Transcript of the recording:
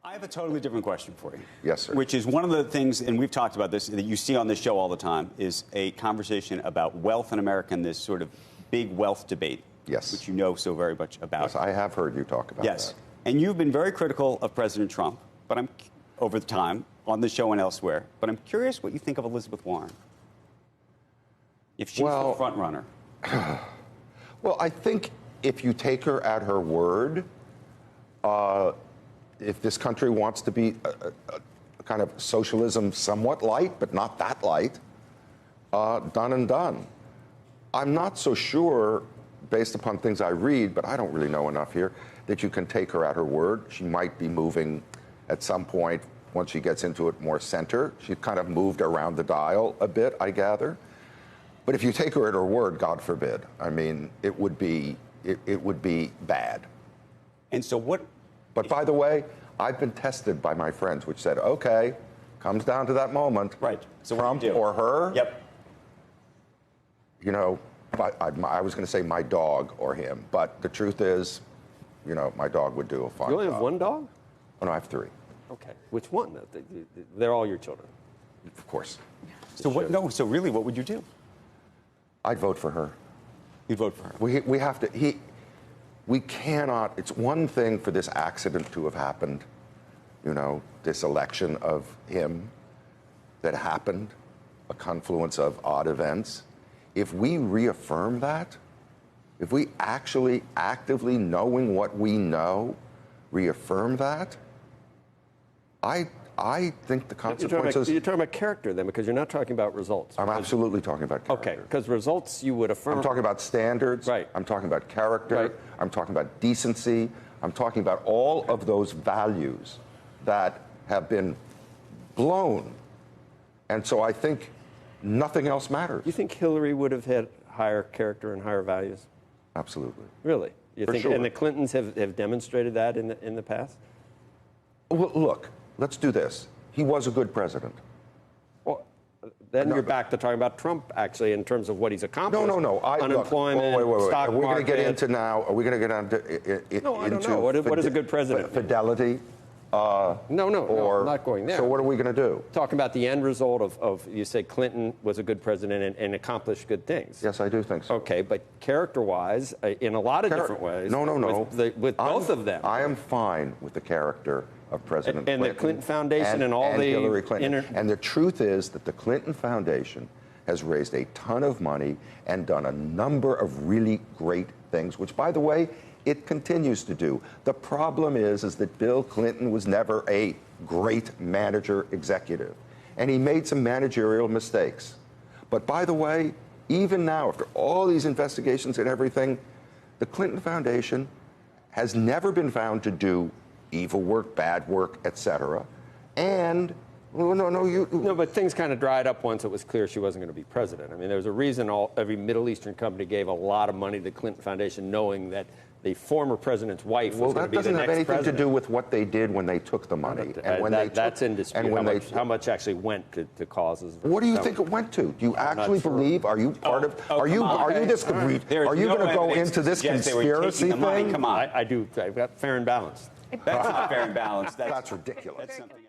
I have a totally different question for you. Yes, sir. Which is one of the things, and we've talked about this, that you see on this show all the time, is a conversation about wealth in America and this sort of big wealth debate. Yes. Which you know so very much about. Yes, I have heard you talk about that. Yes. And you've been very critical of President Trump, but I'm over the time on the show and elsewhere. But I'm curious what you think of Elizabeth Warren. If she's the front runner. Well, I think if you take her at her word, if this country wants to be a kind of socialism somewhat light, but not that light, done and done. I'm not so sure, based upon things I read, but I don't really know enough here, that you can take her at her word. She might be moving at some point, once she gets into it, more center. She's kind of moved around the dial a bit, I gather. But if you take her at her word, God forbid, I mean, it would be bad. And so what? But by the way, I've been tested by my friends, which said, okay, comes down to that moment. Right. So Trump what do you do? or her. Yep. You know, I was going to say my dog or him, but the truth is, you know, my dog would do a fine job. You only have one dog? Oh, no, I have three. Okay. Which one? They're all your children. Of course. So what? No. So really, what would you do? I'd vote for her. You'd vote for her. We have to. We cannot. It's one thing for this accident to have happened. You know, this election of him that happened, a confluence of odd events. If we reaffirm that, if we actually actively knowing what we know, reaffirm that, I think the consequences. You're talking about character then, because you're not talking about results. I'm absolutely talking about character. Okay, because results you would affirm. I'm talking about standards. Right. I'm talking about character. Right. I'm talking about decency. I'm talking about all of those values that have been blown. And so I think nothing else matters. You think Hillary would have had higher character and higher values? Absolutely. Really? You For think? sure. And the Clintons have demonstrated that in the past? Well, look, let's do this. He was a good president. Well, then you're back to talking about Trump, actually, in terms of what he's accomplished. No. Unemployment, wait. stock Are we going to get market. into now? Are we going to get into? No, I don't know. What is a good president? Fidelity. No, I'm not going there. So what are we going to do? Talking about the end result of you say Clinton was a good president and accomplished good things. Yes, I do think so. Okay, but character-wise, in a lot of different ways. No. With both of them. I am fine with the character of President Clinton. And the Clinton Foundation and all the Hillary Clinton. And the truth is that the Clinton Foundation has raised a ton of money and done a number of really great things, which, by the way, it continues to do. The problem is that Bill Clinton was never a great manager executive, and he made some managerial mistakes. But by the way, even now, after all these investigations and everything, the Clinton Foundation has never been found to do evil work, bad work, etc. And No, but things kind of dried up once it was clear she wasn't going to be president. I mean, there was a reason every Middle Eastern company gave a lot of money to the Clinton Foundation, knowing that the former president's wife was going to be the next president. Well, that doesn't have anything to do with what they did when they took the money. That's in dispute. And how much actually went to causes. What do you think it went to? Do you actually believe? Are you part of? Are you this? Are you going to go into this conspiracy thing? Come on. I do. I've got fair and balanced. That's not fair and balanced. That's ridiculous. That's something.